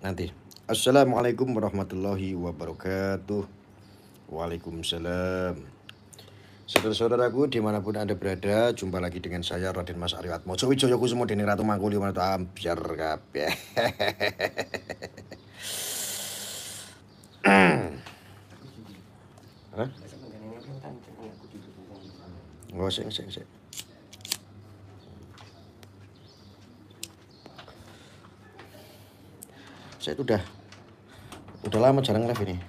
nanti. Assalamualaikum warahmatullahi wabarakatuh. Waalaikumsalam. Saudara-saudaraku dimanapun Anda berada, jumpa lagi dengan saya Raden Mas Aryo Atmojo Wijoyo Kusumo Dening Ratu Mangkuli Manut ambyar kabeh. Hah? Oh, sing. Saya itu udah lama jarang live ini.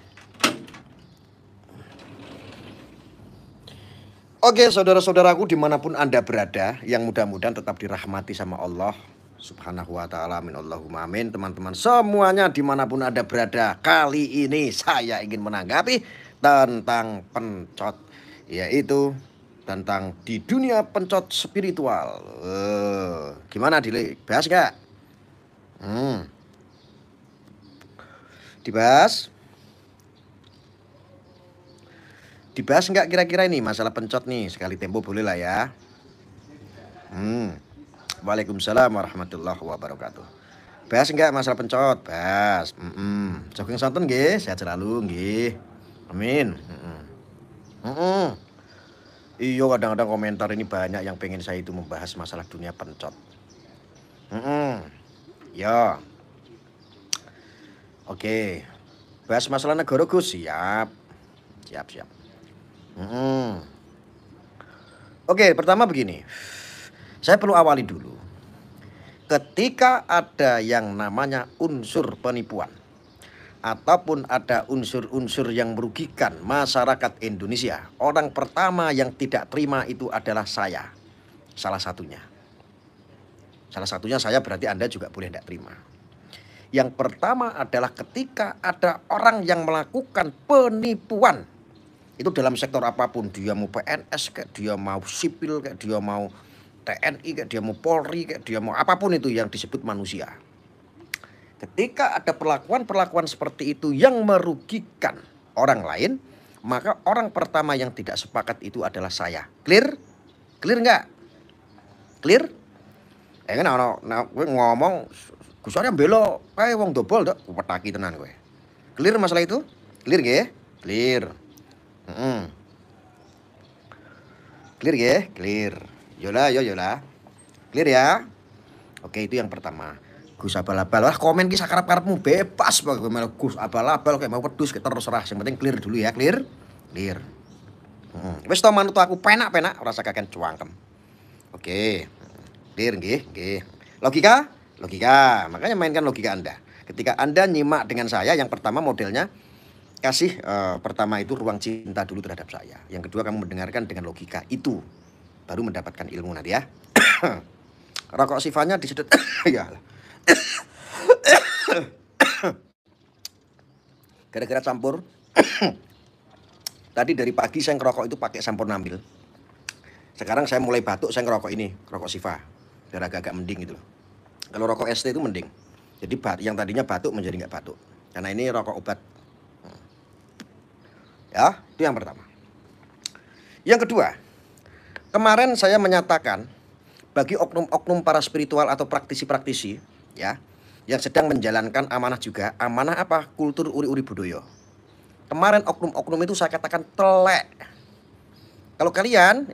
Oke, saudara-saudaraku dimanapun Anda berada, yang mudah-mudahan tetap dirahmati sama Allah Subhanahu wa ta'ala, amin Allahumma amin. Teman-teman semuanya dimanapun Anda berada, kali ini saya ingin menanggapi tentang pencot, yaitu tentang di dunia pencot spiritual. Gimana Dile? Bahas gak? Dibahas? Dibahas nggak kira-kira ini masalah pencot nih? Sekali tempo boleh lah ya. Waalaikumsalam warahmatullahi wabarakatuh. Bahas nggak masalah pencot? Bahas. Jogging sonten nggih, sehat selalu nggih. Amin. Iya, kadang-kadang komentar ini banyak yang pengen saya itu membahas masalah dunia pencot. Ya. Oke. Bahas masalah negara Gus, siap. Siap. Oke, pertama begini. Saya perlu awali dulu. Ketika ada yang namanya unsur penipuan ataupun ada unsur-unsur yang merugikan masyarakat Indonesia, orang pertama yang tidak terima itu adalah saya. Salah satunya saya, berarti Anda juga boleh tidak terima. Yang pertama adalah ketika ada orang yang melakukan penipuan. Itu dalam sektor apapun, dia mau PNS, kayak dia mau sipil, kayak dia mau TNI, kayak dia mau Polri, kayak dia mau apapun itu yang disebut manusia. Ketika ada perlakuan seperti itu yang merugikan orang lain, maka orang pertama yang tidak sepakat itu adalah saya. Clear? Clear nggak? Clear? Kan gue ngomong, Gusarnya belo kayak wong dobol dak, wetaki tenan gue. Clear masalah itu? Clear nggih? Clear. Clear ya? Clear. Yola. Clear ya? Oke, itu yang pertama. Gus abal-abal. Wah, komen ki sakarep-karepmu bebas bagaimana Gus abal-abal kayak mau wedhus kita terserah. Yang penting clear dulu ya, clear. Clear. Wis to manut aku penak-penak ora usah kaken cuangkem. Oke. Clear nggih. Logika? Makanya mainkan logika Anda. Ketika Anda nyimak dengan saya, yang pertama modelnya kasih pertama itu ruang cinta dulu terhadap saya. Yang kedua kamu mendengarkan dengan logika itu, baru mendapatkan ilmu nanti ya. Rokok sifatnya disedot. Ya. Gara-gara campur. Tadi dari pagi saya ngerokok itu pakai sampur Nambil. Sekarang saya mulai batuk, saya ngerokok ini, rokok Siva. Biar agak-agak mending gitu loh. Kalau rokok ST itu mending. Jadi yang tadinya batuk menjadi nggak batuk. Karena ini rokok obat. Ya, itu yang pertama. Yang kedua, kemarin saya menyatakan bagi oknum-oknum para spiritual atau praktisi-praktisi ya, yang sedang menjalankan amanah juga, amanah apa? Kultur uri-uri budaya. Kemarin oknum-oknum itu saya katakan telek. Kalau kalian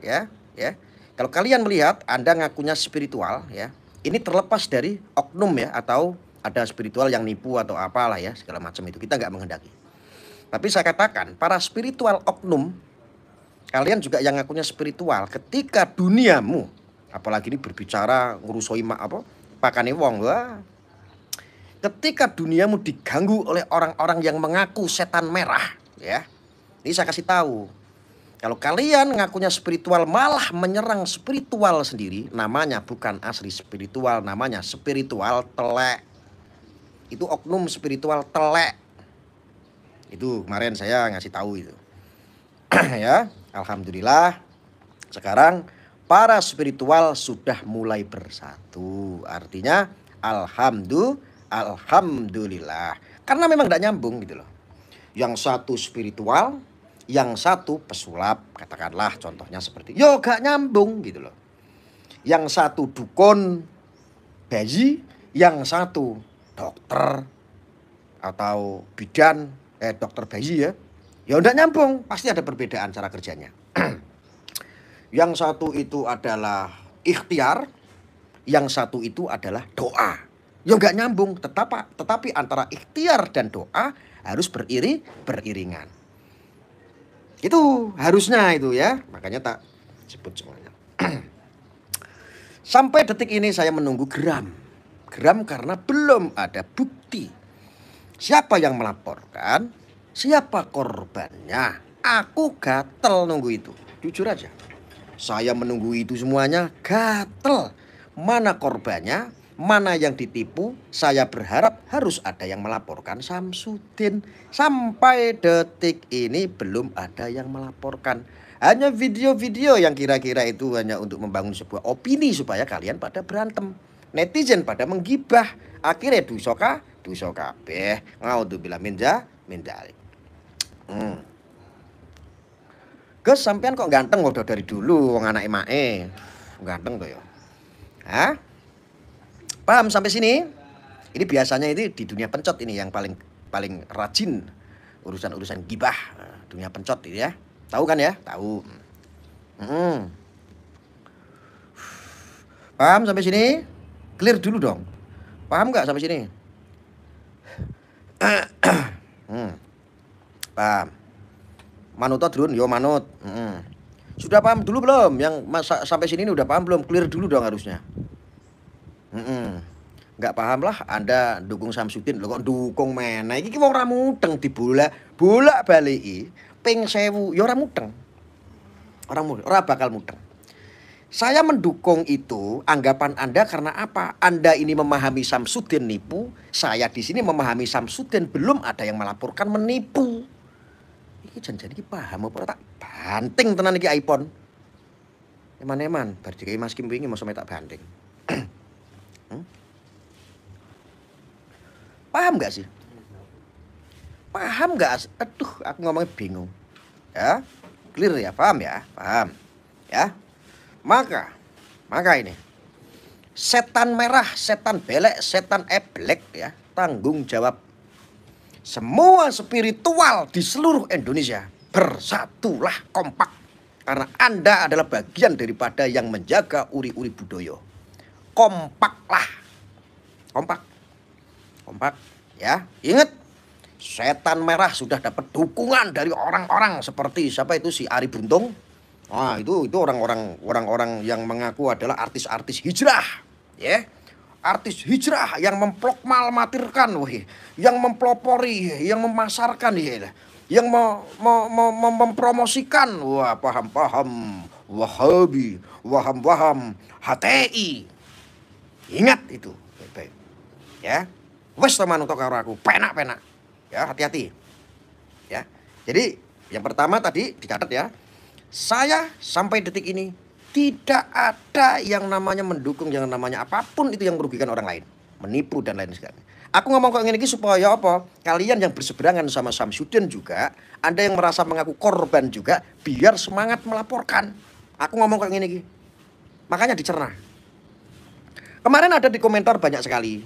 kalau kalian melihat Anda ngakunya spiritual ya, ini terlepas dari oknum ya, atau ada spiritual yang nipu atau apalah ya, segala macam itu kita nggak menghendaki. Tapi saya katakan para spiritual oknum, kalian juga yang ngakunya spiritual, ketika duniamu, apalagi ini berbicara ngurusoi pakane wong, wah. Ketika duniamu diganggu oleh orang-orang yang mengaku setan merah, ya. Ini saya kasih tahu. Kalau kalian ngakunya spiritual malah menyerang spiritual sendiri, namanya bukan asli spiritual, namanya spiritual telek. Itu oknum spiritual telek. Itu kemarin saya ngasih tahu itu. Ya, alhamdulillah sekarang para spiritual sudah mulai bersatu. Artinya alhamdulillah. Karena memang tidak nyambung gitu loh. Yang satu spiritual, yang satu pesulap, katakanlah contohnya seperti yo gak nyambung gitu loh. Yang satu dukun bayi, yang satu dokter. atau bidan, dokter bayi ya. Ya enggak nyambung, pasti ada perbedaan cara kerjanya. Yang satu itu adalah ikhtiar, yang satu itu adalah doa. Ya enggak nyambung, tetapi antara ikhtiar dan doa harus beriringan. Itu harusnya itu ya, makanya tak sebut semuanya. Sampai detik ini saya menunggu geram. Geram karena belum ada bukti. Siapa yang melaporkan? Siapa korbannya? Aku gatel nunggu itu. Jujur aja. Saya menunggu itu semuanya gatel. Mana korbannya? Mana yang ditipu? Saya berharap harus ada yang melaporkan Samsudin. Sampai detik ini belum ada yang melaporkan. Hanya video-video yang kira-kira itu hanya untuk membangun sebuah opini supaya kalian pada berantem. Netizen pada menggibah. Akhirnya duso kabeh. Ngaudzubillah min dzalik. Gus sampean kok ganteng udah dari dulu wong anak emak ganteng tuh ya. Hah? Paham sampai sini? Ini biasanya itu di dunia pencot ini yang paling rajin urusan gibah. Dunia pencot itu ya. Tahu kan ya? Tahu. Paham sampai sini? Clear dulu dong. Paham nggak sampai sini? Paham. Manut drun, yo manut. Sudah paham dulu belum? Yang sampai sini ini udah paham belum? Clear dulu dong harusnya. Nggak paham lah Anda dukung Samsudin. Lo kok dukung meneh? Iki wong ra mudeng bolak-baliki ping 1000 ya ora mudeng. Ora bakal mudeng. Saya mendukung itu anggapan Anda karena apa? Anda ini memahami Samsudin nipu, saya di sini memahami Samsudin belum ada yang melaporkan menipu. Iki jan-jan iki paham apa tak banting tenan iki iPhone. Eman-eman bar dikai Mas Kim wingi mosok tak banting. Paham gak sih? Paham gak? Aduh, aku ngomongnya bingung. Ya, clear ya, paham ya? Paham. Ya. Maka ini setan merah, setan belek, setan eblek ya, tanggung jawab semua spiritual di seluruh Indonesia bersatulah kompak karena Anda adalah bagian daripada yang menjaga uri-uri budaya. Kompaklah. Kompak ya. Ingat, setan merah sudah dapat dukungan dari orang-orang seperti siapa itu si Ari Buntung. Nah, itu orang-orang yang mengaku adalah artis-artis hijrah, ya. Artis hijrah yang memprokmalmatirkan, yang mempelopori, yang memasarkan, yang mempromosikan, paham Wahabi, waham HTI. Ingat itu, baik-baik. Ya. Wes teman untuk aku, penak. Ya, hati-hati. Ya. Jadi, yang pertama tadi dicatat ya. Saya sampai detik ini tidak ada yang namanya mendukung, yang namanya apapun itu yang merugikan orang lain, menipu dan lain sebagainya. Aku ngomong kok ini supaya apa? Kalian yang berseberangan sama Samsudin juga, Anda yang merasa mengaku korban juga, biar semangat melaporkan. Aku ngomong kok ini. Makanya dicerna. Kemarin ada di komentar banyak sekali.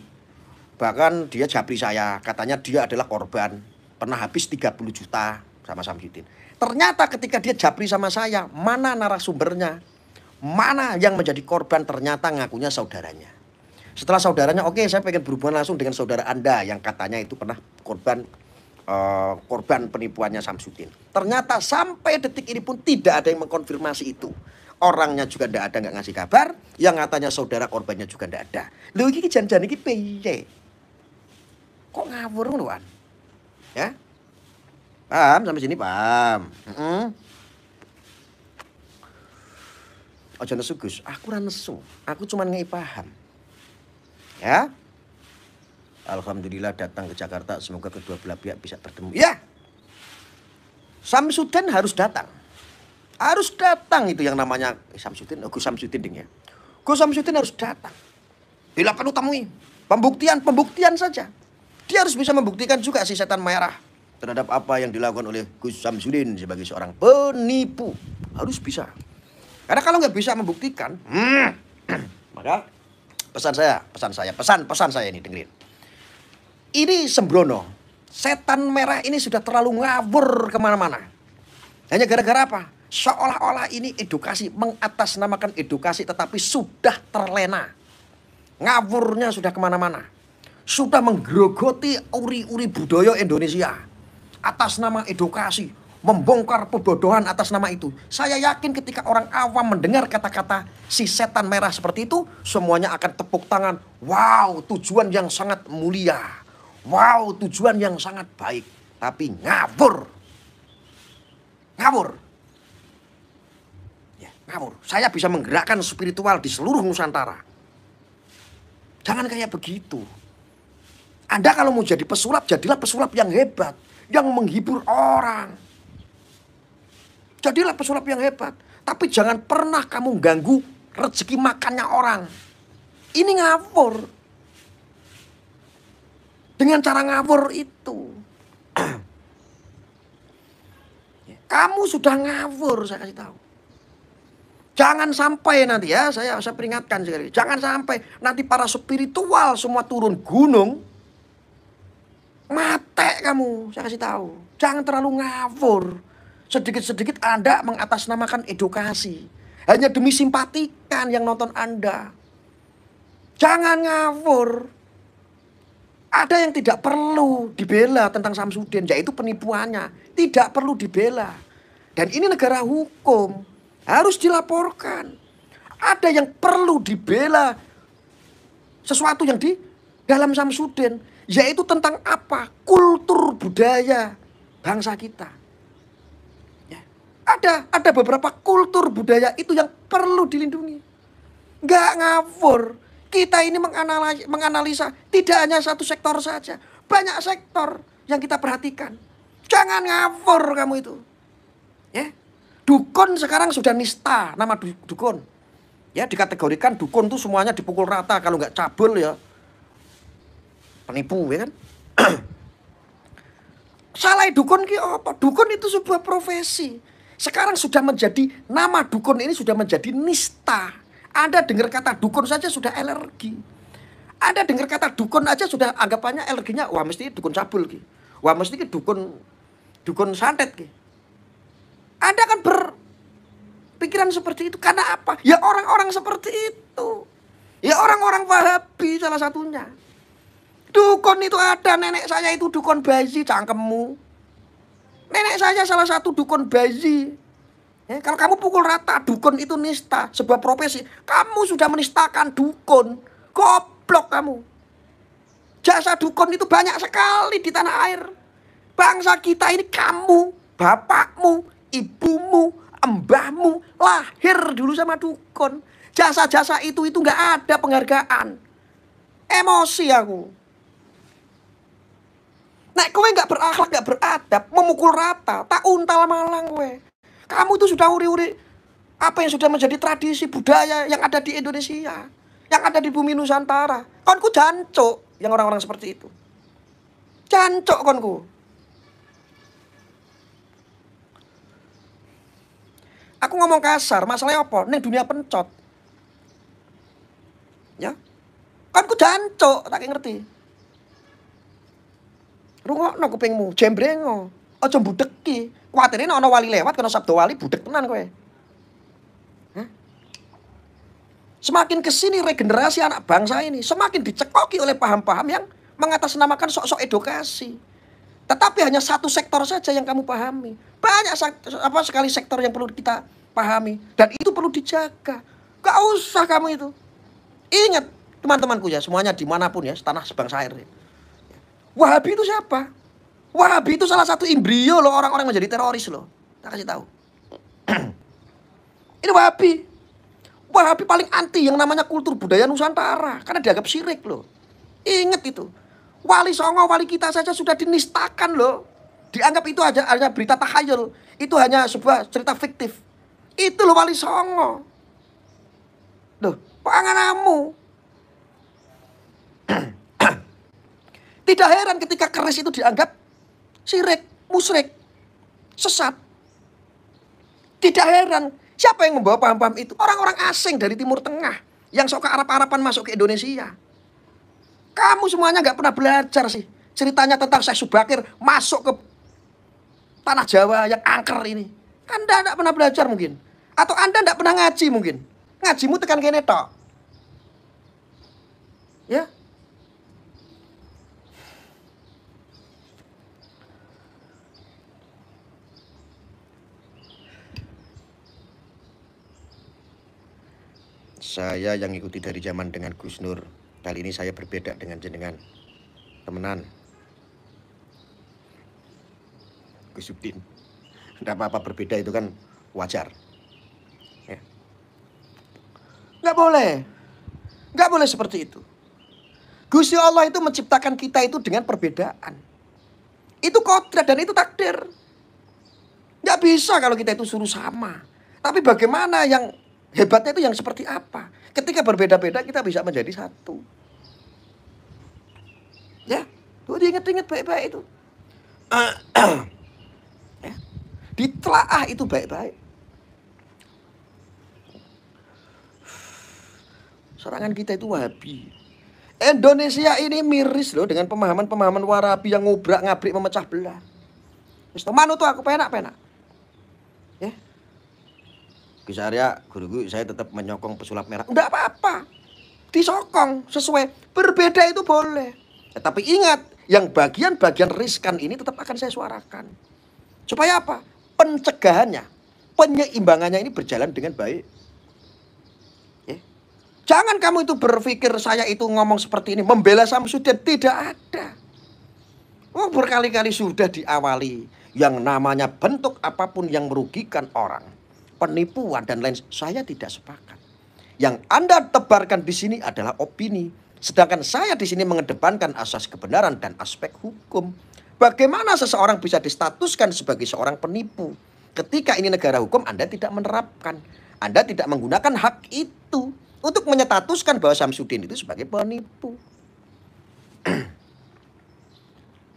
Bahkan dia japri saya, katanya dia adalah korban, pernah habis 30 juta sama Samsudin. Ternyata ketika dia japri sama saya, mana narasumbernya? Mana yang menjadi korban? Ternyata ngakunya saudaranya. Setelah saudaranya, oke, saya pengen berhubungan langsung dengan saudara Anda yang katanya itu pernah korban penipuannya Samsudin. Ternyata sampai detik ini pun tidak ada yang mengkonfirmasi itu. Orangnya juga tidak ada, nggak ngasih kabar. Yang katanya saudara korbannya juga tidak ada. Lho iki jan-jan iki piye? Kok ngawur ngono, ya? Paham sampai sini, paham. Ojo nesu Gus, aku ora nesu. Aku cuma ngei paham. Ya. Alhamdulillah datang ke Jakarta, semoga kedua belah pihak bisa bertemu. Ya. Samsudin harus datang. Harus datang itu yang namanya Samsudin, Gus Samsudin ding ya. Gus Samsudin harus datang. Bila perlu temui. Pembuktian saja. Dia harus bisa membuktikan juga si setan merah terhadap apa yang dilakukan oleh Gus Samsudin sebagai seorang penipu. Harus bisa. Karena kalau nggak bisa membuktikan, maka pesan saya ini dengerin. Ini sembrono. Setan merah ini sudah terlalu ngawur kemana-mana. Hanya gara-gara apa? Seolah-olah ini edukasi, mengatasnamakan edukasi, tetapi sudah terlena. Ngawurnya sudah kemana-mana. Sudah menggerogoti uri-uri budaya Indonesia. Atas nama edukasi. Membongkar pebodohan atas nama itu. Saya yakin ketika orang awam mendengar kata-kata si setan merah seperti itu, semuanya akan tepuk tangan. Wow, tujuan yang sangat mulia. Wow, tujuan yang sangat baik. Tapi ngawur. Ngawur. Ya, ngawur. Saya bisa menggerakkan spiritual di seluruh Nusantara. Jangan kayak begitu. Anda kalau mau jadi pesulap, jadilah pesulap yang hebat. Yang menghibur orang. Jadilah pesulap yang hebat. Tapi jangan pernah kamu ganggu rezeki makannya orang. Ini ngawur. Dengan cara ngawur itu. Kamu sudah ngawur, saya kasih tahu. Jangan sampai nanti ya, saya peringatkan sekali. Jangan sampai nanti para spiritual semua turun gunung. Mate kamu, saya kasih tahu. Jangan terlalu ngawur. Sedikit-sedikit Anda mengatasnamakan edukasi. Hanya demi simpatikan yang nonton Anda. Jangan ngawur. Ada yang tidak perlu dibela tentang Samsudin, yaitu penipuannya. Tidak perlu dibela. Dan ini negara hukum. Harus dilaporkan. Ada yang perlu dibela. Sesuatu yang di dalam Samsudin. Yaitu tentang apa? Kultur budaya bangsa kita. Ada beberapa kultur budaya itu yang perlu dilindungi. Nggak ngawur. Kita ini menganalisa tidak hanya satu sektor saja. Banyak sektor yang kita perhatikan. Jangan ngawur kamu itu. Ya. Dukun sekarang sudah nista nama dukun. Ya, dikategorikan dukun tuh semuanya dipukul rata. Kalau nggak cabul ya penipu, ya kan? Salah dukun ki apa? Dukun itu sebuah profesi. Sekarang sudah menjadi, nama dukun ini sudah menjadi nista. Anda dengar kata dukun saja sudah alergi. Anda dengar kata dukun aja sudah anggapannya alerginya, wah mesti dukun cabul ki. Wah mesti dukun santet ki. Anda kan berpikiran seperti itu karena apa? Ya orang-orang seperti itu. Ya orang-orang Wahabi salah satunya. Dukun itu ada, nenek saya itu dukun bayi, cangkemmu. Nenek saya salah satu dukun bayi. Ya, kalau kamu pukul rata, dukun itu nista, sebuah profesi. Kamu sudah menistakan dukun. Goblok kamu. Jasa dukun itu banyak sekali di tanah air. Bangsa kita ini kamu, bapakmu, ibumu, embahmu lahir dulu sama dukun. Jasa-jasa itu nggak ada penghargaan. Emosi aku. Nek kowe nggak berakhlak, nggak beradab, memukul rata, tak untal malang kowe. Kamu itu sudah uri-uri apa yang sudah menjadi tradisi budaya yang ada di Indonesia, yang ada di bumi Nusantara. Konku jancuk yang orang-orang seperti itu. Jancuk konku. Aku ngomong kasar, masalahnya apa? Ning dunia pencot. Ya. Konku jancuk, tak ngerti. Rungokno kupingmu, jembrengo. Aja mbudeki. Kuwatire nek ana wali lewat kena sabda wali budek tenan kowe. Semakin kesini regenerasi anak bangsa ini semakin dicekoki oleh paham-paham yang mengatasnamakan sok-sok edukasi. Tetapi hanya satu sektor saja yang kamu pahami. Banyak sekali sektor yang perlu kita pahami. Dan itu perlu dijaga. Gak usah kamu itu. Ingat teman-temanku ya, semuanya dimanapun ya, tanah sebangsa air. Wahabi itu siapa? Wahabi itu salah satu embrio loh orang-orang menjadi teroris loh. Tak kasih tahu. Ini Wahabi. Wahabi paling anti yang namanya kultur budaya Nusantara. Karena dianggap syirik loh. Ingat itu. Wali Songo, wali kita saja sudah dinistakan loh. Dianggap itu hanya berita takhayul. Itu hanya sebuah cerita fiktif. Itu loh Wali Songo. Loh, panganamu. Tidak heran ketika keris itu dianggap syirik, musyrik, sesat. Tidak heran. Siapa yang membawa paham-paham itu? Orang-orang asing dari Timur Tengah. Yang sok ke Arab-Araban masuk ke Indonesia. Kamu semuanya gak pernah belajar sih. ceritanya tentang Syekh Subakir masuk ke tanah Jawa yang angker ini. Anda tidak pernah belajar mungkin. Atau Anda tidak pernah ngaji mungkin. Ngajimu tekan kene tok. Ya. Saya yang ikuti dari zaman dengan Gus Nur. Kali ini saya berbeda dengan jenengan. Temenan. Gus Udin. Tidak apa-apa, berbeda itu kan wajar. Ya. Nggak boleh. Nggak boleh seperti itu. Gusti Allah itu menciptakan kita itu dengan perbedaan. Itu kodrat dan itu takdir. Nggak bisa kalau kita itu suruh sama. Tapi bagaimana yang hebatnya itu yang seperti apa? Ketika berbeda-beda kita bisa menjadi satu. Ya, tuh diingat-ingat baik-baik itu. Ya, ditelaah itu baik-baik. Serangan kita itu Wahabi. Indonesia ini miris loh dengan pemahaman-pemahaman Wahabi yang ngobrak-ngabrik memecah belah. Wis manut tuh aku penak-penak. Ya. Gus Arya, guru saya tetap menyokong pesulap merah. Enggak apa-apa. Disokong sesuai. Berbeda itu boleh. Tapi ingat, yang bagian-bagian riskan ini tetap akan saya suarakan. Supaya apa? Pencegahannya, penyeimbangannya ini berjalan dengan baik. Ya. Jangan kamu itu berpikir saya itu ngomong seperti ini, membela Samsudin. Tidak ada. Oh, berkali-kali sudah diawali. Yang namanya bentuk apapun yang merugikan orang, penipuan dan lain, saya tidak sepakat. Yang Anda tebarkan di sini adalah opini, sedangkan saya di sini mengedepankan asas kebenaran dan aspek hukum. Bagaimana seseorang bisa distatuskan sebagai seorang penipu ketika ini negara hukum? Anda tidak menerapkan, Anda tidak menggunakan hak itu untuk menyetatuskan bahwa Samsudin itu sebagai penipu.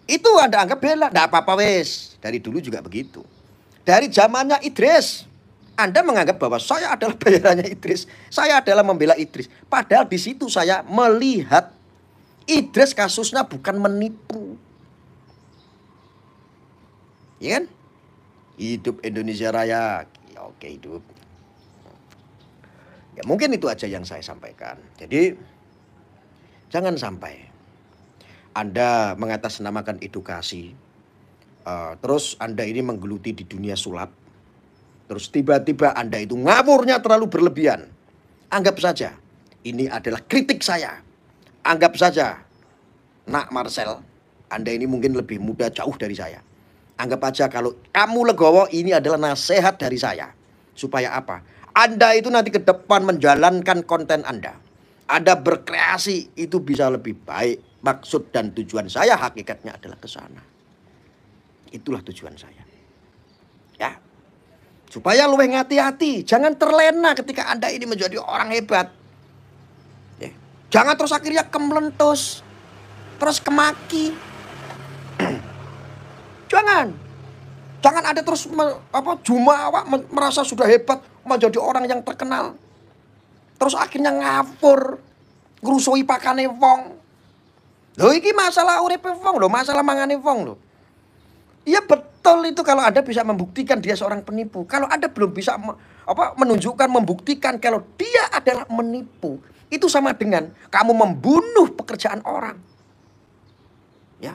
Itu Anda anggap bela, tidak apa-apa wes. Dari dulu juga begitu. Dari zamannya Idris, Anda menganggap bahwa saya adalah bayarannya Idris. Saya adalah membela Idris. Padahal di situ saya melihat Idris kasusnya bukan menipu. Ya kan? Hidup Indonesia Raya. Ya, oke, hidup. Ya mungkin itu aja yang saya sampaikan. Jadi jangan sampai Anda mengatasnamakan edukasi. Terus Anda ini menggeluti di dunia sulap. Terus tiba-tiba Anda itu ngawurnya terlalu berlebihan. Anggap saja ini adalah kritik saya. Anggap saja, Nak Marcel, Anda ini mungkin lebih muda jauh dari saya. Anggap aja kalau kamu legowo, ini adalah nasihat dari saya. Supaya apa? Anda itu nanti ke depan menjalankan konten Anda. Anda berkreasi itu bisa lebih baik. Maksud dan tujuan saya hakikatnya adalah ke sana. Itulah tujuan saya. Ya. Supaya luwih hati-hati, jangan terlena ketika Anda ini menjadi orang hebat. Ya. Jangan terus akhirnya kemelentus, terus kemaki. Jangan ada terus jumawa merasa sudah hebat, menjadi orang yang terkenal. Terus akhirnya ngawur, ngrusui pakane wong. Loh iki masalah uripe wong loh, masalah mangane wong loh. Iya betul itu kalau Anda bisa membuktikan dia seorang penipu. Kalau Anda belum bisa menunjukkan, membuktikan kalau dia adalah menipu, itu sama dengan kamu membunuh pekerjaan orang. Ya,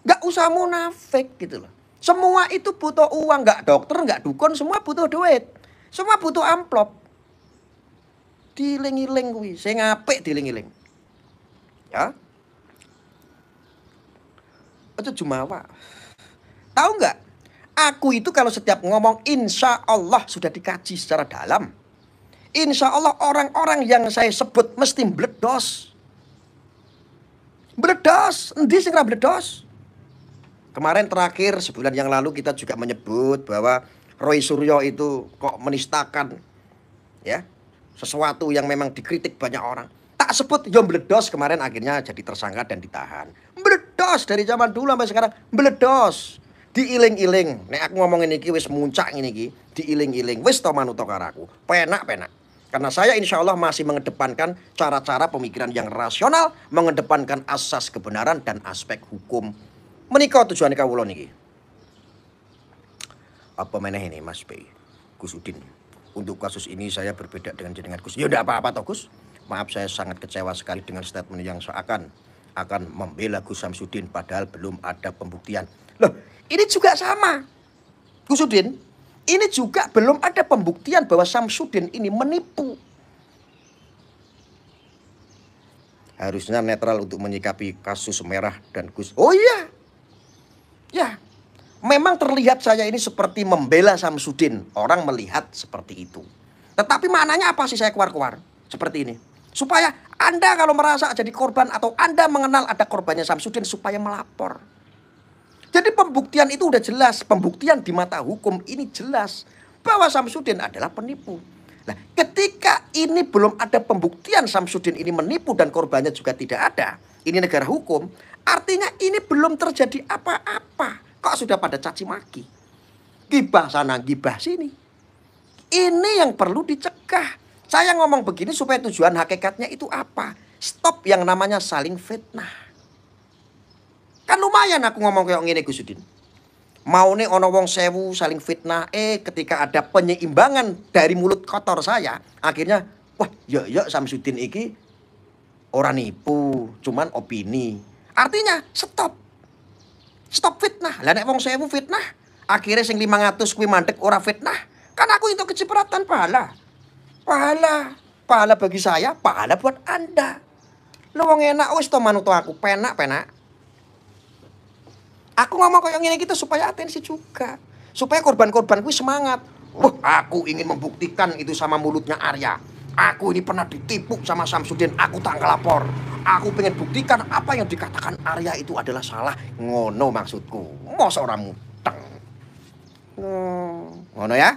nggak usah munafik gitu loh. Semua itu butuh uang, nggak dokter, nggak dukun, semua butuh duit, semua butuh amplop. Diling-iling kuwi, sing apik diling-iling. Ya. Itu jumawa. Tahu nggak? Aku itu kalau setiap ngomong insya Allah sudah dikaji secara dalam. Insya Allah orang-orang yang saya sebut mesti bledos. Bledos, endi sing ra bledos? Kemarin terakhir sebulan yang lalu kita juga menyebut bahwa Roy Suryo itu kok menistakan ya sesuatu yang memang dikritik banyak orang. Tak sebut yo bledos, kemarin akhirnya jadi tersangka dan ditahan. Bledos dari zaman dulu sampai sekarang bledos. Diiling-iling. Nek aku ngomongin iki wis muncak ngene iki, diiling-iling. Wis to manut karo aku. Penak-penak. Karena saya insya Allah masih mengedepankan cara-cara pemikiran yang rasional, mengedepankan asas kebenaran dan aspek hukum. Menika tujuan kawula niki. Apa meneh ini Mas B, Gus Udin. Untuk kasus ini saya berbeda dengan jenengan Gus. Ya udah apa-apa toh Gus. Maaf saya sangat kecewa sekali dengan statement yang seakan akan membela Gus Samsudin padahal belum ada pembuktian. Loh, ini juga sama. Gus Udin, ini juga belum ada pembuktian bahwa Samsudin ini menipu. Harusnya netral untuk menyikapi kasus merah dan Gus. Oh iya. Ya. Memang terlihat saya ini seperti membela Samsudin. Orang melihat seperti itu. Tetapi maknanya apa sih saya keluar-keluar? Seperti ini. Supaya Anda kalau merasa jadi korban atau Anda mengenal ada korbannya Samsudin supaya melapor. Jadi pembuktian itu udah jelas. Pembuktian di mata hukum ini jelas. Bahwa Samsudin adalah penipu. Nah, ketika ini belum ada pembuktian Samsudin ini menipu dan korbannya juga tidak ada. Ini negara hukum. Artinya ini belum terjadi apa-apa. Kok sudah pada caci maki? Gibah sana, gibah sini. Ini yang perlu dicegah. Saya ngomong begini supaya tujuan hakikatnya itu apa? Stop yang namanya saling fitnah. Kan lumayan aku ngomong kayak gini Gus Udin. Mau nih ono wong sewu saling fitnah. Ketika ada penyeimbangan dari mulut kotor saya. Akhirnya, wah ya Samsudin iki orang nipu. Cuman opini. Artinya stop. Stop fitnah. Lah nek wong sewu fitnah, akhirnya sing 500 kuwi mandek ora fitnah. Kan aku itu kecipratan pahala. Pahala bagi saya, pahala buat Anda. Lu wong enak wis to manut aku, penak. Aku ngomong kayak ngene gitu supaya atensi juga. Supaya korban-korban kuwi semangat. Wah, aku ingin membuktikan itu sama mulutnya Arya. Aku ini pernah ditipu sama Samsudin, aku tak ngelapor. Aku pengen buktikan apa yang dikatakan Arya itu adalah salah. Ngono maksudku. Mosok ora muteng. Ngono ya?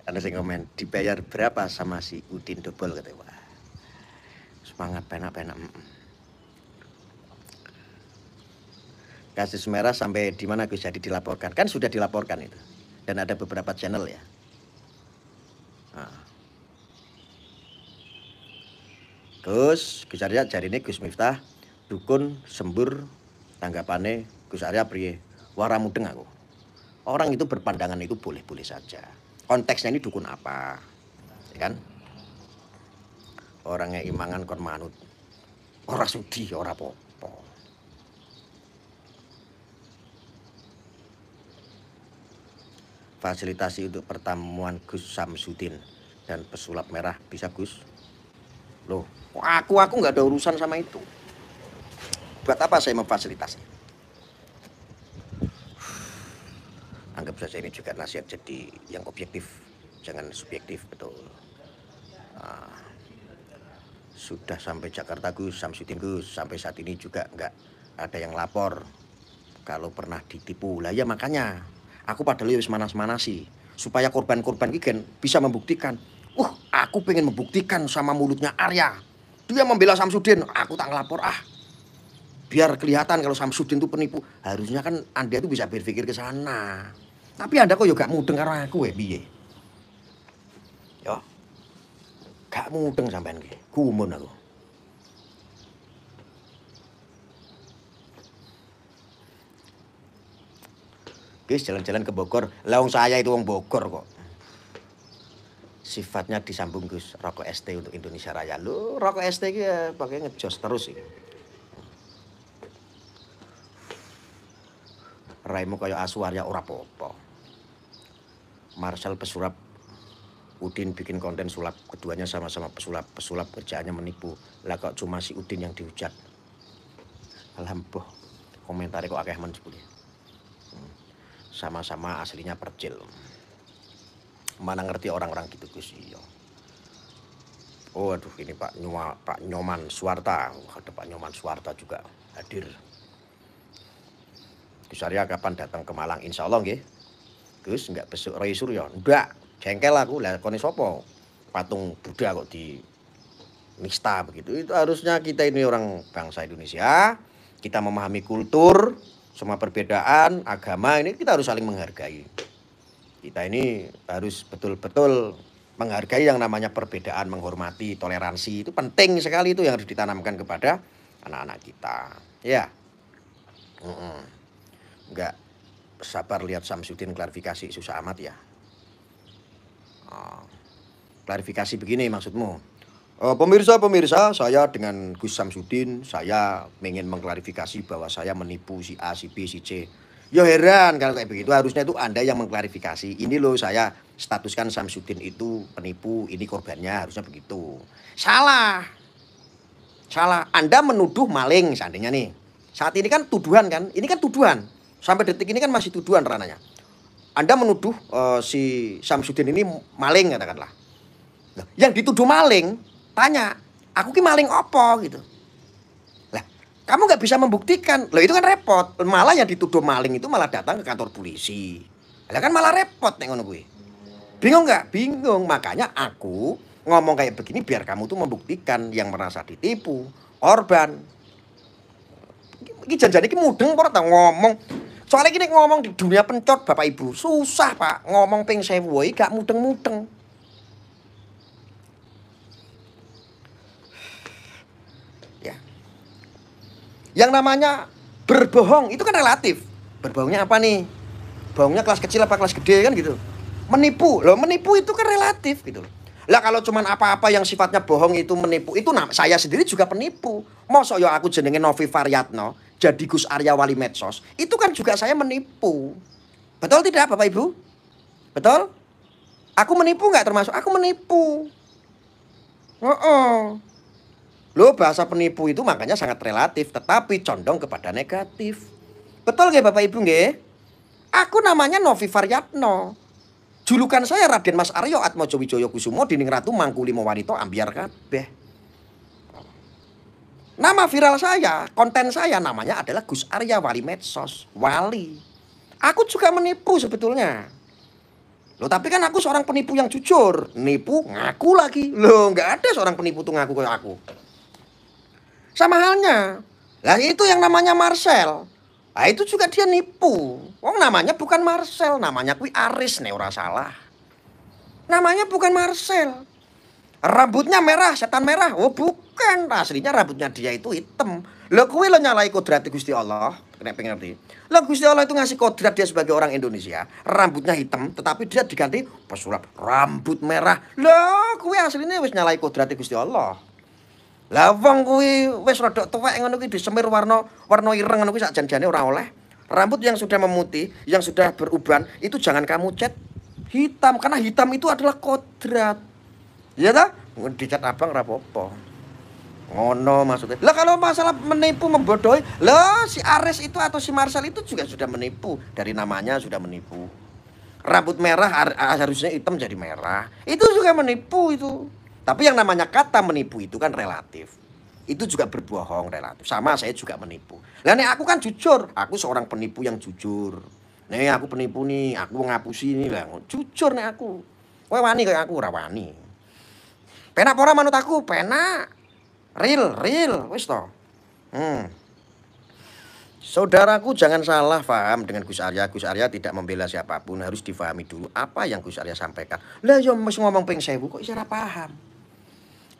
Ada yang komen, dibayar berapa sama si Udin Dobol katanya. Wah, semangat penak. Kasus merah sampai di mana Gus jadi dilaporkan? Kan sudah dilaporkan itu. Dan ada beberapa channel ya. Nah. Gus Arya jari ini Gus Miftah dukun sembur tanggapannya Gus Arya priye wara mudeng aku. Orang itu berpandangan itu boleh-boleh saja. Konteksnya ini dukun apa? Ya kan? Orangnya imangan kon manut. Ora sudi, ora apa-apa. Fasilitasi untuk pertemuan Gus Samsudin dan pesulap merah bisa Gus? Loh, aku nggak ada urusan sama itu. Buat apa saya memfasilitasi? Anggap saja ini juga nasihat jadi yang objektif, jangan subjektif, betul. Sudah sampai Jakarta Gus Samsudin Gus, sampai saat ini juga nggak ada yang lapor kalau pernah ditipu. Lah ya makanya aku padahal wis manas-manasi supaya korban-korban iki bisa membuktikan. Aku pengen membuktikan sama mulutnya Arya. Dia membela Samsudin, aku tak ngelapor Biar kelihatan kalau Samsudin itu penipu. Harusnya kan Anda itu bisa berpikir ke sana. Tapi Anda kok ya gak mudeng karo aku piye? Yo. Gak mudeng sampean ki. Gumun aku. Guys, jalan-jalan ke Bogor. Lawang saya itu wong Bogor kok. Sifatnya disambung Gus, rokok ST untuk Indonesia Raya. Lu rokok ST ki ya pakai ngejos terus sih. Raimu kaya asu Arya ora apa-apa. Marshal pesulap Udin bikin konten sulap, keduanya sama-sama pesulap kerjaannya menipu. Lah kok cuma si Udin yang dihujat. Alhamdulillah, komentarnya kok akeh men sepuluh. Sama-sama aslinya percil. Mana ngerti orang-orang gitu Gus. Iya. Oh aduh ini Pak Nyoman Suwarta. Ada Pak Nyoman Suwarta juga hadir. Gus Arya kapan datang ke Malang? Insya Allah nggih. Gus nggak besok Roy Suryo. Ndak, jengkel aku lah kone sopo. Patung Buddha kok di nista begitu. Itu harusnya kita ini orang bangsa Indonesia. Kita memahami kultur Semua perbedaan agama ini kita harus saling menghargai. Kita ini harus betul-betul menghargai yang namanya perbedaan, menghormati, toleransi. Itu penting sekali, itu yang harus ditanamkan kepada anak-anak kita. Ya. Enggak sabar lihat Samsudin klarifikasi susah amat ya. Klarifikasi begini maksudmu. Pemirsa, saya dengan Gus Samsudin, saya ingin mengklarifikasi bahwa saya menipu si A, si B, si C. Ya heran kalau kayak begitu, harusnya itu Anda yang mengklarifikasi. Ini loh saya statuskan Samsudin itu penipu, ini korbannya, harusnya begitu. Salah. Anda menuduh maling seandainya nih. Saat ini kan tuduhan kan, ini kan tuduhan. Sampai detik ini kan masih tuduhan ranahnya. Anda menuduh si Samsudin ini maling katakanlah. Nah, yang dituduh maling, tanya, aku ki maling apa gitu. Lah, kamu nggak bisa membuktikan. Loh itu kan repot. Malah yang dituduh maling itu malah datang ke kantor polisi. Lah kan malah repot nek ngono kuwi. Bingung nggak? Bingung. Makanya aku ngomong kayak begini biar kamu tuh membuktikan yang merasa ditipu, korban. Iki janjane iki mudeng ora ta ngomong. Soalnya gini ngomong di dunia pencot Bapak Ibu, susah Pak. Ngomong ping 1000 iki gak mudeng-mudeng. Ya. Yang namanya berbohong itu kan relatif. Berbohongnya apa nih? Bohongnya kelas kecil apa kelas gede kan gitu. Menipu. Loh, menipu itu kan relatif gitu loh. Lah kalau cuman apa-apa yang sifatnya bohong itu menipu, itu saya sendiri juga penipu. Mosok yo aku jenenge Novi Variatno, jadi Gus Arya Wali Medsos, itu kan juga saya menipu. Betul tidak Bapak Ibu? Betul? Aku menipu nggak termasuk? Aku menipu. Loh, bahasa penipu itu makanya sangat relatif, tetapi condong kepada negatif. Betul nggak Bapak Ibu nggih? Aku namanya Novi Variatno. Julukan saya Raden Mas Aryo Atmojo Wijoyo Kusumo Dining Ratu Mangkulimo Wanito Ambiar kabeh. Nama viral saya, konten saya namanya adalah Gus Arya Wali Medsos. Wali. Aku juga menipu sebetulnya. Loh tapi kan aku seorang penipu yang jujur. Nipu ngaku lagi. Loh nggak ada seorang penipu tuh ngaku kayak aku. Sama halnya. Lah itu yang namanya Marcel. Nah itu juga dia nipu. Wong namanya bukan Marcel, namanya kui Aris nih ora salah. Namanya bukan Marcel. Rambutnya merah, setan merah. Oh bukan, aslinya rambutnya dia itu hitam. Lah kui lo nyalai kodrat Gusti Allah. Kena pengen ngerti. Lah Gusti Allah itu ngasih kodrat dia sebagai orang Indonesia, rambutnya hitam, tetapi dia diganti pesulap rambut merah. Lah kui aslinya wis nyalai kodrat Gusti Allah. Lah wong kuwi wis rada tuwek ngono kuwi disemir warna ireng ngono kuwi sak jan-jane ora oleh. Rambut yang sudah memutih, yang sudah beruban itu jangan kamu cat hitam karena hitam itu adalah kodrat. Iya ta? Dicat abang ora apa-apa. Ngono maksudnya. Lah kalau masalah menipu membodohi, lah si Ares itu atau si Marcel itu juga sudah menipu, dari namanya sudah menipu. Rambut merah harusnya hitam jadi merah. Itu juga menipu itu. Tapi yang namanya kata menipu itu kan relatif. Itu juga berbohong relatif. Sama saya juga menipu. Lah nek aku kan jujur. Aku seorang penipu yang jujur. Nek aku penipu nih, aku ngapusi nih lah. Jujur nek aku. Kowe wani kayak aku ora wani. Penak apa ora manut aku? Penak. Real. Wis to. Saudaraku jangan salah paham dengan Gus Arya. Gus Arya tidak membela siapapun. Harus difahami dulu apa yang Gus Arya sampaikan. Lah yo mesti ngomong ping 1000 kok iso ora paham.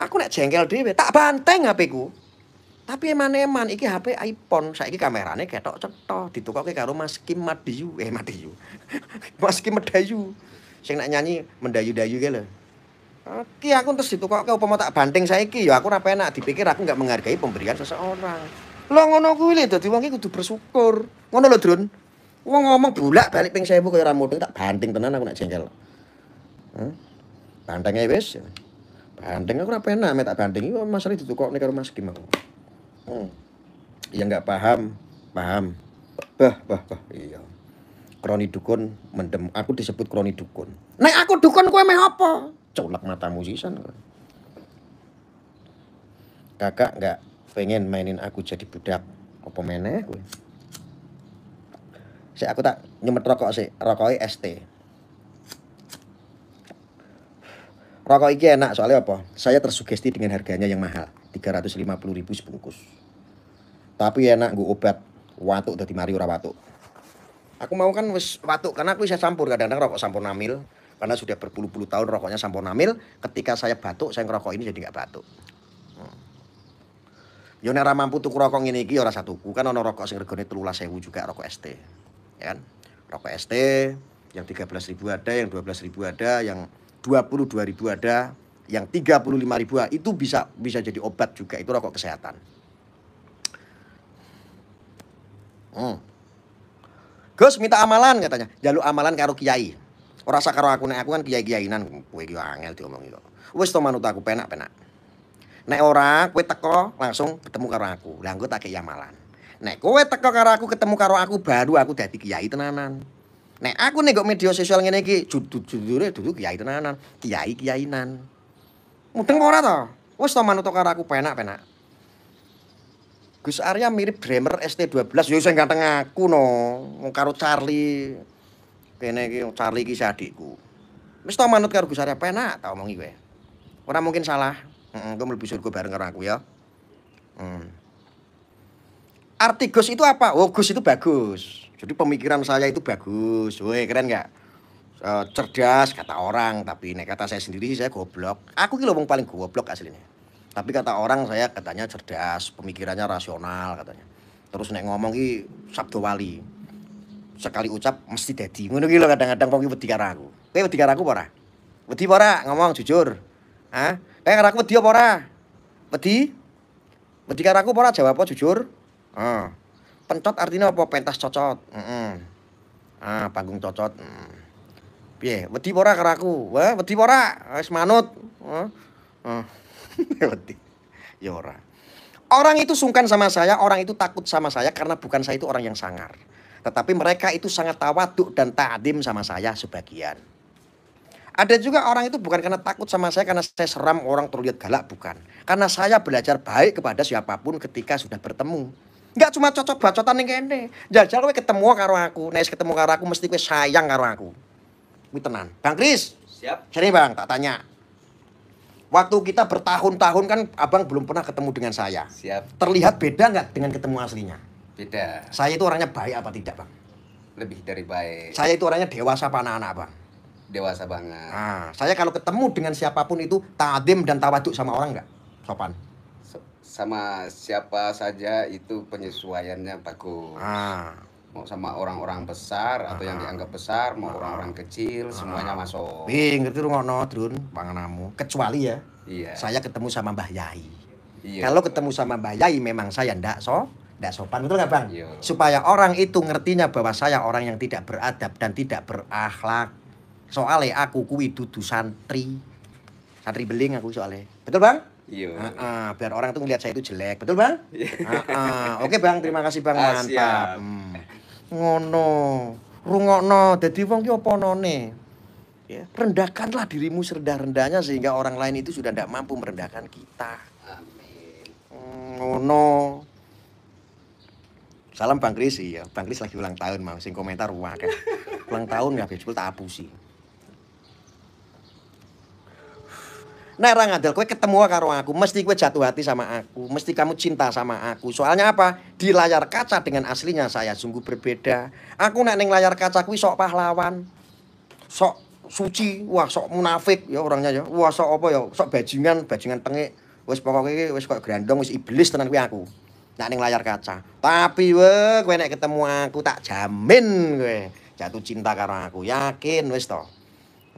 Aku nek jengkel dhewe tak banteng HP-ku. Tapi eman-eman iki HP iPhone, saiki kamerane ketok cetha, ditukokke karo Mas Kim Madiyu. Madiyu. Mas Kim Medayu. Sing nak nyanyi mendayu-dayu ki lho. Iki aku terus ditukokke upama tak banting saiki ya aku ora penak dipikir aku enggak menghargai pemberian seseorang. Lah ngono kuwi lho dadi wong iki kudu bersyukur. Ngono lho, Drun. Wong ngomong bolak-balik ping 1000 kaya ora mudeng tak banting tenan aku nek jengkel. Banteng ae wis. Bandeng aku ora penak mek tak banding iki masalah ditukokne karo Mas Kim aku. Ya enggak paham. Bah, iya. Kroni dukun mendem. Aku disebut kroni dukun. Nek aku dukun kowe meh apa? Colek matamu sisan. Kakak enggak pengen mainin aku jadi budak. Apa meneh kowe? Sik aku tak nyemet rokok sik. Rokoke ST. Rokok iki enak soalnya apa? Saya tersugesti dengan harganya yang mahal, 350.000 sebungkus. Tapi enak nggo obat. Watuk dadi mari ora watuk. Aku mau kan wis watuk karena aku bisa campur kadang-kadang rokok Sampurnamil karena sudah berpuluh-puluh tahun rokoknya Sampurnamil. Ketika saya batuk, saya ngerokok ini jadi nggak batuk. Yo nek ora mampu tuku rokok ngene iki ya ora satuku. Kan ana rokok sing regane 13.000 juga rokok ST. Ya kan? Rokok ST yang 13.000 ada, yang 12.000 ada, yang 22.000 ada, yang 35.000 itu bisa jadi obat juga. Itu rokok kesehatan. Gus minta amalan katanya. Jaluk amalan karo kiai. Ora sak karo aku nek aku kan kiai-kiainan kowe iki angel diomongi kok. Wis to manut aku penak-penak. Nek ora kowe teko langsung ketemu karo aku. Lah engko tak kei amalan. Nek kowe teko karo aku ketemu karo aku baru aku dadi kiai tenanan. Nek aku nek media sosial ngene iki jujure dudu kiai tenanan, kiai-kiainan. Mudeng ora to? Wis to manut karo aku penak-penak. Gus Arya mirip Bremer ST12. Ya sing ganteng aku no. Karo Charlie. Kene iki Charlie iki adikku. Wis to manut karo Gus Arya penak tak omongi kowe. Ora mungkin salah. Kowe mlebu surga bareng karo aku ya. Arti Gus itu apa? Oh, Gus itu bagus. Jadi pemikiran saya itu bagus. Woi, keren nggak? Cerdas kata orang, tapi nek kata saya sendiri saya goblok. Aku ki lho wong paling goblok aslinya. Tapi kata orang saya katanya cerdas, pemikirannya rasional katanya. Terus nek ngomong ki sabdo wali. Sekali ucap mesti dadi. Ngono ki lho kadang-kadang wong ki wedi karo aku. Kowe wedi karo aku apa ora? Wedi apa ora? Ngomong jujur. Hah? Kowe karo aku wedi apa ora? Wedi? Wedi karo aku apa ora? Jawab apa jujur? Pencot artinya apa? Pentas cocot. Panggung cocot. Piye? Wedi apa ora karo aku? Wah, wedi apa ora? Wis manut. Wedi. Ya ora. Orang itu sungkan sama saya, orang itu takut sama saya karena bukan saya itu orang yang sangar. Tetapi mereka itu sangat tawaduk dan ta'zim sama saya sebagian. Ada juga orang itu bukan karena takut sama saya karena saya seram orang terlihat galak, bukan. Karena saya belajar baik kepada siapapun ketika sudah bertemu. Enggak cuma cocok bacotan ning kene. Jajal kowe ketemu karo aku, nek ketemu karo aku mesti kowe sayang karo aku. Kuwi tenan. Bang Kris. Siap. Sini Bang, tak tanya. Waktu kita bertahun-tahun kan Abang belum pernah ketemu dengan saya. Siap. Terlihat beda nggak dengan ketemu aslinya? Beda. Saya itu orangnya baik apa tidak Bang? Lebih dari baik. Saya itu orangnya dewasa apa anak-anak Bang? Dewasa banget. Nah, saya kalau ketemu dengan siapapun itu ta'zim dan tawaduk sama orang nggak? Sopan. Sama siapa saja itu penyesuaiannya bagus. Mau sama orang-orang besar atau yang dianggap besar, mau orang-orang kecil, semuanya masuk. Ngerti rungokno, Drun, panganamu. Kecuali ya, Iya. saya ketemu sama Mbah Yai. Iya. Kalau ketemu sama Mbah Yai memang saya ndak sopan, betul nggak Bang? Iya. Supaya orang itu ngertinya bahwa saya orang yang tidak beradab dan tidak berakhlak. Soalnya aku kuwi dudu santri beling aku soalnya. Betul Bang? Iya. Biar orang tuh ngeliat saya itu jelek, betul Bang? Oke Bang, terima kasih Bang, mantap. Ngono, rungokno, dadi wong ki apa none? Ya, rendahkanlah dirimu serendah-rendahnya sehingga orang lain itu sudah tidak mampu merendahkan kita. Amin. Ngono. Salam Bang Kris ya. Bang Kris lagi ulang tahun mau sing komentar wae. Ulang tahun ya bejul tak apusi. Nek ra ngandel kowe ketemu karo aku, mesti kowe jatuh hati sama aku, mesti kamu cinta sama aku. Soalnya apa? Di layar kaca dengan aslinya saya sungguh berbeda. Aku nek ning layar kaca kuwi sok pahlawan. Sok suci, wah sok munafik ya orangnya ya. Wah sok apa ya? Sok bajingan tengik. Wis pokoke iki wis kok grandong, wis iblis tenan kuwi aku. Nek ning layar kaca. Tapi kowe nek ketemu aku tak jamin kowe jatuh cinta karo aku. Yakin wis to.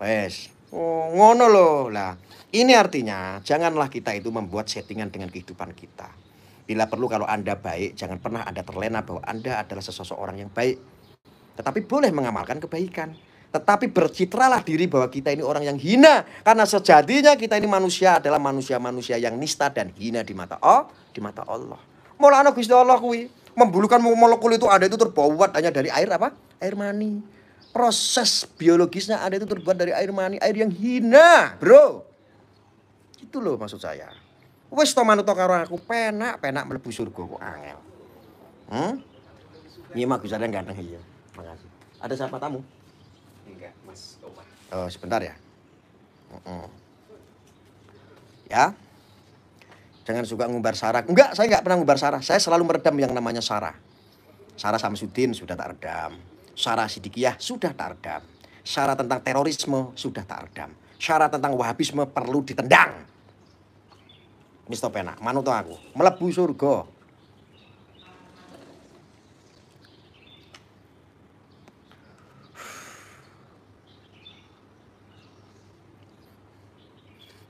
Wis. Oh, ngono lho. Lah, ini artinya janganlah kita itu membuat settingan dengan kehidupan kita. Bila perlu kalau Anda baik, jangan pernah Anda terlena bahwa Anda adalah seseorang yang baik. Tetapi boleh mengamalkan kebaikan. Tetapi bercitralah diri bahwa kita ini orang yang hina. Karena sejatinya kita ini manusia adalah manusia-manusia yang nista dan hina di mata Allah. Mulane Gusti Allah kuwi membulukan molekul itu ada itu terbuat hanya dari air apa? Air mani. Proses biologisnya ada itu terbuat dari air mani, air yang hina, bro. Itu loh maksud saya. Wes to manut karo aku penak mlebu surga kok angel. Nyimak bisa ada ganteng iya. Makasih. Ada siapa tamu? Enggak, Mas Opa. Oh, sebentar ya. Ya. Jangan suka ngumbar sarah. Enggak, saya enggak pernah ngumbar sarah. Saya selalu meredam yang namanya sarah. Sarah Samsudin sudah tak redam. Sarah Sidikiyah sudah tak redam. Syarat tentang terorisme sudah tak redam. Syarat tentang Wahabisme perlu ditendang. Mister penak, manut aku, mlebu surga.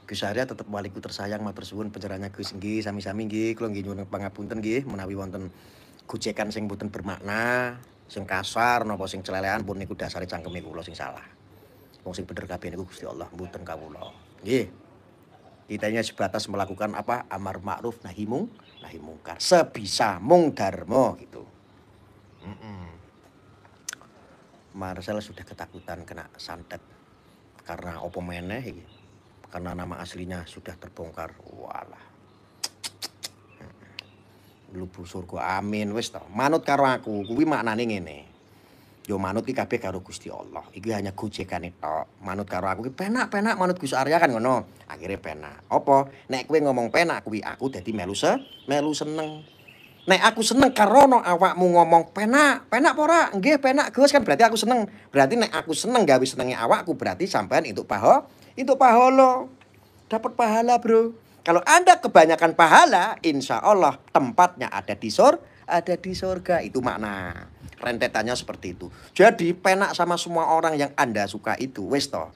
Gus Arya tetep waliku tersayang, matur suwun pencerahannya Gus nggih, sami-sami nggih, kula nggih nyuwun pangapunten nggih menawi wonten gojekan sing boten bermakna, sing kasar napa sing celelehan pun niku dasare cangkeme kula sing salah. Wong sing bener kabeh niku Gusti Allah, mboten kawula. Nggih. Kita hanya sebatas melakukan apa? Amar ma'ruf nahi mungkar. Sebisa mung dharma gitu. Marcel sudah ketakutan kena santet karena opo meneh iki. Karena nama aslinya sudah terbongkar. Walah. Mlebu surga amin wis to. Manut karo aku kuwi maknane ngene. Yo manut iki kabeh karo Gusti Allah. Iki hanya gojekane tok. Manut karo aku iki penak-penak manut Gus Arya kan ngono. Akhire penak. Apa? Nek kowe ngomong penak kuwi aku dadi melu seneng. Nek aku seneng karono awakmu ngomong penak apa ora? Nggih penak Gus kan berarti aku seneng. Berarti nek aku seneng gawe senenge awakku berarti sampean entuk pahala. Dapat pahala, Bro. Kalau Anda kebanyakan pahala, insya Allah tempatnya ada di surga. Itu makna. Rentetannya seperti itu. Jadi penak sama semua orang yang Anda suka itu. Wes toh.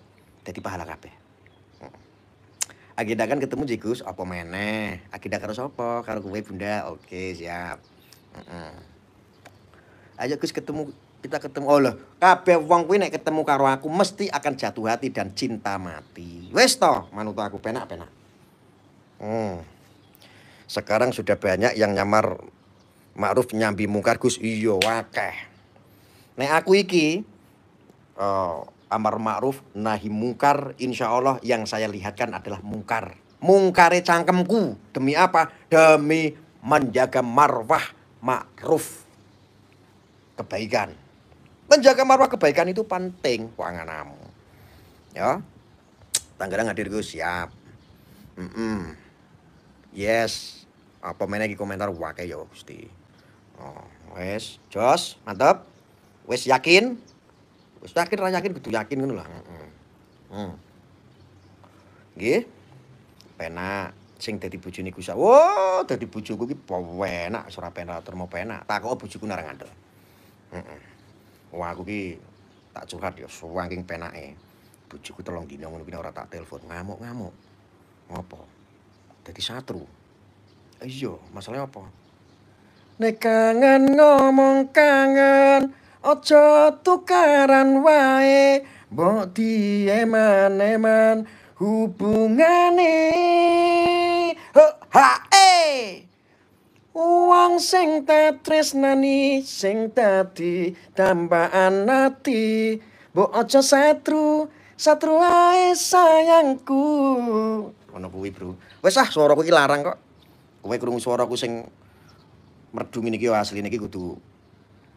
Jadi pahala kabeh. Agenda kan ketemu Jigus, apa meneh? Agenda karo sapa? Karo kowe Bunda. Oke, siap. Ayo Gus kita ketemu. Oh loh, kabeh wong kuwi nek ketemu karo aku mesti akan jatuh hati dan cinta mati. Wes toh, manut aku penak-penak. Sekarang sudah banyak yang nyamar ma'ruf nyambi mungkar Gus. Iya wakeh. Nek aku iki amar ma'ruf nahi mungkar, insya Allah yang saya lihatkan adalah mungkar. Mungkare cangkemku. Demi apa? Demi menjaga marwah ma'ruf kebaikan. Menjaga marwah kebaikan itu penting keuanganmu. Ya. Tanggerang hadir Gus, siap. Yes. Apa meneh iki komentar wae ya Gusti. Wes, jos, mantap. Wes yakin? Wes yakin ra yakin kudu yakin ngono lah. Nggih. Penak sing dadi bojone Gus. Wo, dadi bojoku iki penak, ora penak termo penak. Takok bojoku nang ngandel. Wah aku ki tak curhat ya saking penake. Bojoku 3 dina ngono kuwi ora tak telepon, ngamuk-ngamuk. Ngopo? Dadi satru. Iya, masalahnya apa? Nek kangen ngomong kangen, aja tukaran wae, mbok dieman-eman hubungane. Wong sing tresnani sing dadi dambaan ati, mbok aja satru ae sayangku. Ngono kuwi, Bro. Wis swaraku iki larang kok. Kowe krungu swaraku sing merdu ngene iki asline iki kudu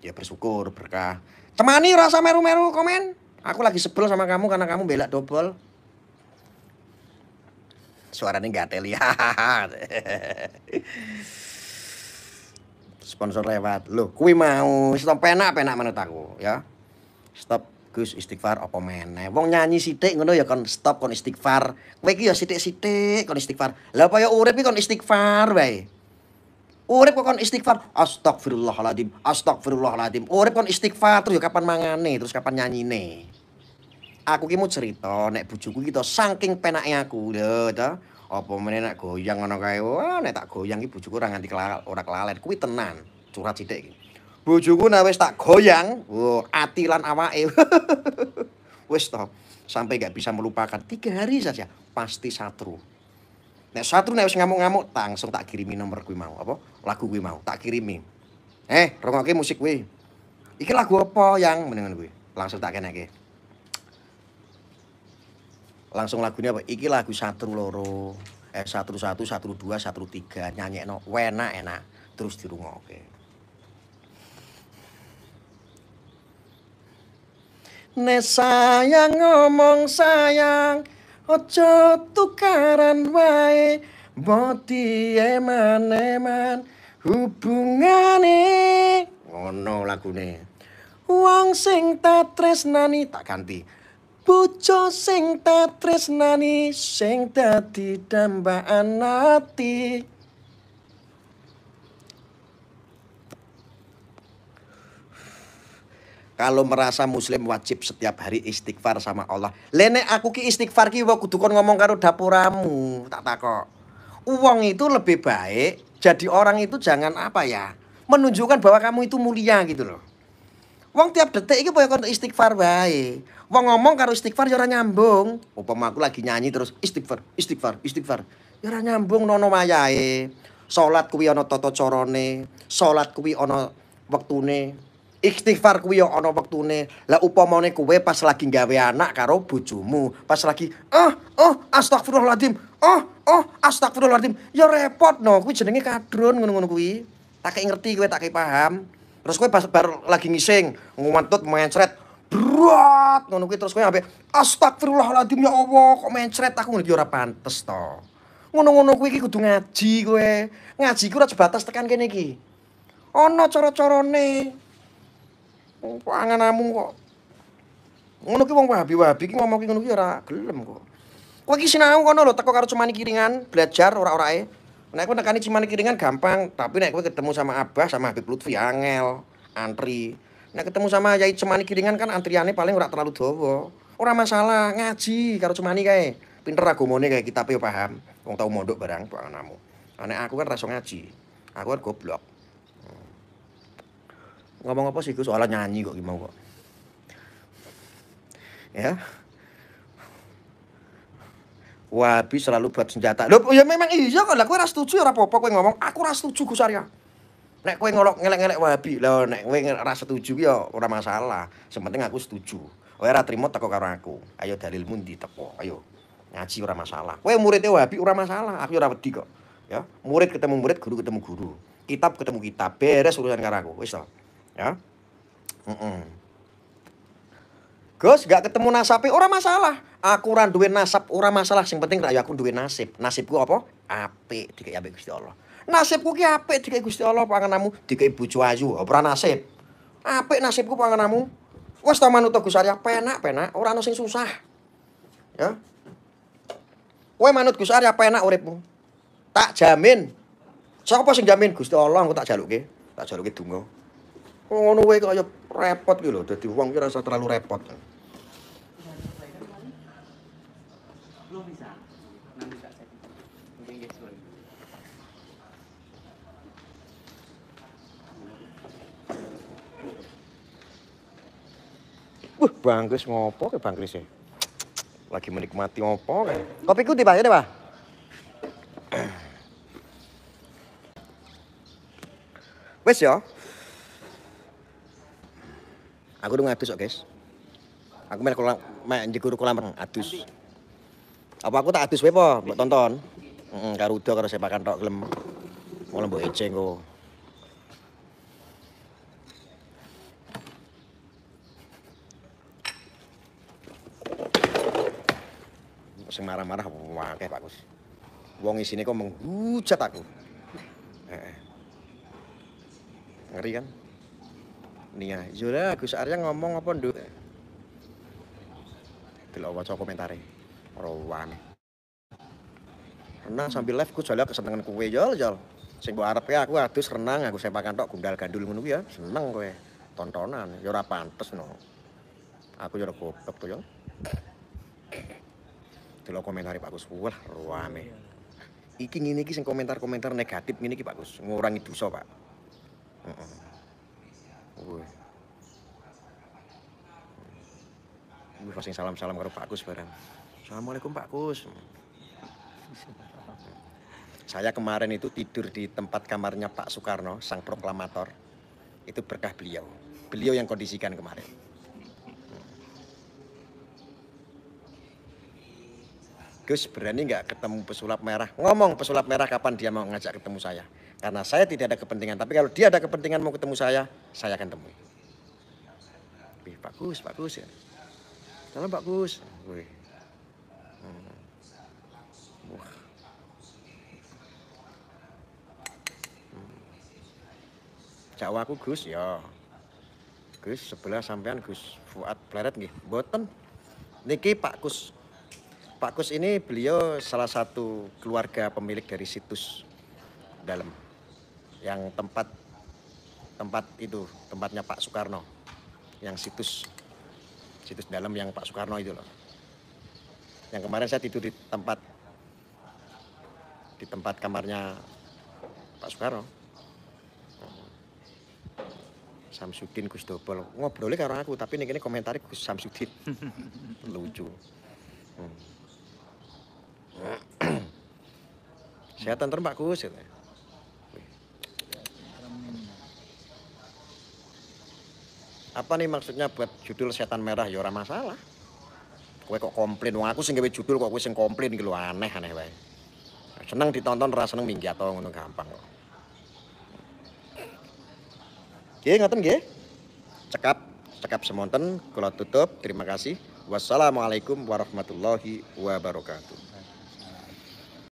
ya bersyukur, berkah. Cemani rasa meru-meru komen. Aku lagi sebel sama kamu karena kamu bela dobol. Suaranya gatel ya. Sponsor lewat. Loh, kuwi mau stop penak menurut aku ya. Stop Gus istighfar apa meneh. Wong nyanyi sithik ngono ya kon stop kon istighfar. Kowe iki ya sithik-sithik kon istighfar. Lah apa ya urip iki kon istighfar wae. Urip kok kon istighfar. Astagfirullahaladzim. Urip kon istighfar terus ya kapan mangane, terus kapan nyanyine. Aku ki mau cerita nek bojoku ki to saking penake aku lho to. Apa meneh nek goyang ngono kae. Wah, nek tak goyang ki bojoku ora nganti ora kelalet. Kuwi tenan. Curhat sithik iki. Bojoku nek wis tak goyang, ati lan awake. Wis to, sampai gak bisa melupakan 3 hari saja pasti satru. Nek satru nek wis ngamuk-ngamuk, langsung tak kirimi nomor kuwi mau, apa? Lagu kuwi mau tak kirimi. Rungokke musik kuwi. Iki lagu apa yang menengan kuwi? Langsung tak keneke. Langsung lagunya apa? Iki lagu satru loro. Satru 1, satru 2, satru 3 nyanyekno enak terus dirungokke. Nek sayang ngomong sayang, ojo tukaran wae, mbok dieman-eman hubungane. Ono lagune. Wong sing tak tresnani tak ganti. Bojo sing tak tresnani sing dadi dambaan ati. Kalau merasa muslim wajib setiap hari istighfar sama Allah. Lene aku ki istighfar ki kudu kon ngomong karo dapuramu, tak takok. Uang itu lebih baik jadi orang itu jangan apa ya? Menunjukkan bahwa kamu itu mulia gitu loh. Wong tiap detik iki koyo kon istighfar wae. Wong ngomong karo istighfar ya ora nyambung. Upama aku lagi nyanyi terus istighfar, istighfar, istighfar. Ya ora nyambung nono wayahe. Salat kuwi ana tata carane, salat kuwi ana wektune. Istighfar kuwi yo ana wektune. Lah upamane kowe pas lagi gawe anak karo bojomu, pas lagi astagfirullahaladzim. Astagfirullahaladzim. Ya repot no, kuwi jenenge kadrun ngono-ngono kuwi. Tak ngerti kowe, tak paham. Terus kowe pas bar lagi ngising, ngumentut mencret. Brat ngono kuwi terus kowe ambek astagfirullahaladzim ya Allah, kok mencret aku ngono iki ora pantes to. Ngono-ngono kuwi iki kudu ngaji kowe. Ngaji ku ora sebatas tekan kene iki. Ana cara-carane. Panganamu kok. Ngono ki wong Wahabi-wahabi ki ngomong ki ngono ki ora gelem kok. Kowe ki sinau kono lho teko karo Cemani Kiringan, belajar ora-orae. Nek kowe nekani Cemani Kiringan gampang, tapi nek kowe ketemu sama Abah sama Habib Lutfi angel, antri. Nek ketemu sama Yai Cemani Kiringan kan antriane paling ora terlalu dawa. Ora masalah, ngaji karo Cemani kae. Pinter agamane kae kitabe yo paham. Wong tau mondok barang panganamu. Nek aku kan ra iso ngaji. Aku kan goblok. Ngomong apa sih Gus soal nyanyi kok gimana kok. Ya. Wahabi selalu buat senjata. Loh ya memang iya kok lah kowe ora setuju ora apa-apa kowe ngomong aku ora setuju Gus Arya. Nek kowe ngolok ngelek-ngelek Wahabi, lho nek kowe ora setuju ya ora masalah. Sepenting aku setuju. Kowe ora trimo teko karo aku. Ayo dalilmu ndi teko. Ayo. Ngaji ora masalah. Kowe muridé Wahabi ora masalah. Aku ora wedi kok. Ya, murid ketemu murid, guru ketemu guru. Kitab ketemu kitab. Beres urusan karo aku. Wis to. Ya. Gus gak ketemu nasabe ora masalah. Aku ora duwe nasab ora masalah, sing penting rak ya aku duwe nasib. Nasibku apa? Apik dikek ambek Gusti Allah. Nasibku ki apik dikek Gusti Allah panganamu dikek bojo ayu, ora nasib. Apik nasibku panganamu. Wes ta manut Gus Arya penak-penak, ora ono sing susah. Ya. Kowe manut Gus Arya penak uripmu. Tak jamin. Sapa sing jamin? Gusti Allah aku tak jaluke. Tak jaluke donga. Ngono wae kaya repot ki lho, dadi wong ki rasa terlalu repot. Belum bisa. Nanti tak cek. Mungkin guys sorry. Bang Kris ngopo ke Bang Kris e? Lagi menikmati ngopo ke? Kopiku tiba ya, Pak. Wes ya. Aku udah ngadus kok, guys. Aku main njegur kolam adus. Apa aku tak adus wae po, mbok tonton. Karo udo karo sepakan tok gelem. Mau mbok eceng kok. Sing marah-marah wae Pak Gus. Wong isine kok menghujat aku. Ngeri kan? Nih ya, Gus Arya ngomong apa nduk? Delok waca komentare. Rowan. Renang sambil live ku jala kesenengan kowe jol. Sing mbok arepe aku adus renang aku sepakan tok gundal gandul ngono ya. Seneng kowe. Tontonan ya ora pantes no. Aku ya ora goblok to yo. Delok komentare Pak Gus. Wah, ruame. Iki ngene iki sing komentar-komentar negatif ngene iki Pak Gus. Ngurangi dosa, Pak. Heeh. Pasang salam-salam karo Pak Gus bareng. Assalamualaikum Pak Gus. Saya kemarin itu tidur di tempat kamarnya Pak Soekarno, sang proklamator. Itu berkah beliau. Beliau yang kondisikan kemarin. Gus berani nggak ketemu pesulap merah? Ngomong pesulap merah kapan dia mau ngajak ketemu saya. Karena saya tidak ada kepentingan. Tapi kalau dia ada kepentingan mau ketemu saya akan temui. Pak Gus ya. Salam Pak Gus. Jakwaku Gus ya. Gus sebelah sampean Gus Fuad Pleret nggih. Mboten. Niki Pak Kus. Pak Kus ini beliau salah satu keluarga pemilik dari situs dalam yang tempat itu tempatnya Pak Soekarno, yang situs dalam yang Pak Soekarno itu loh. Yang kemarin saya tidur di tempat kamarnya Pak Soekarno. Samsudin Gus Dobol ngobrolnya karo aku, tapi ini komentari Gus Samsudin lucu. Sehat tentu Pak Gus. Apa nih maksudnya buat judul Setan Merah? Ya ora masalah. Kowe kok komplain, wong aku sing gawe judul kok kowe sing komplain iki lho, aneh wae. Seneng ditonton, ora seneng minggat to, ngono gampang kok. Nggih, ngoten nggih. Cekap semonten kula tutup. Terima kasih. Wassalamualaikum warahmatullahi wabarakatuh.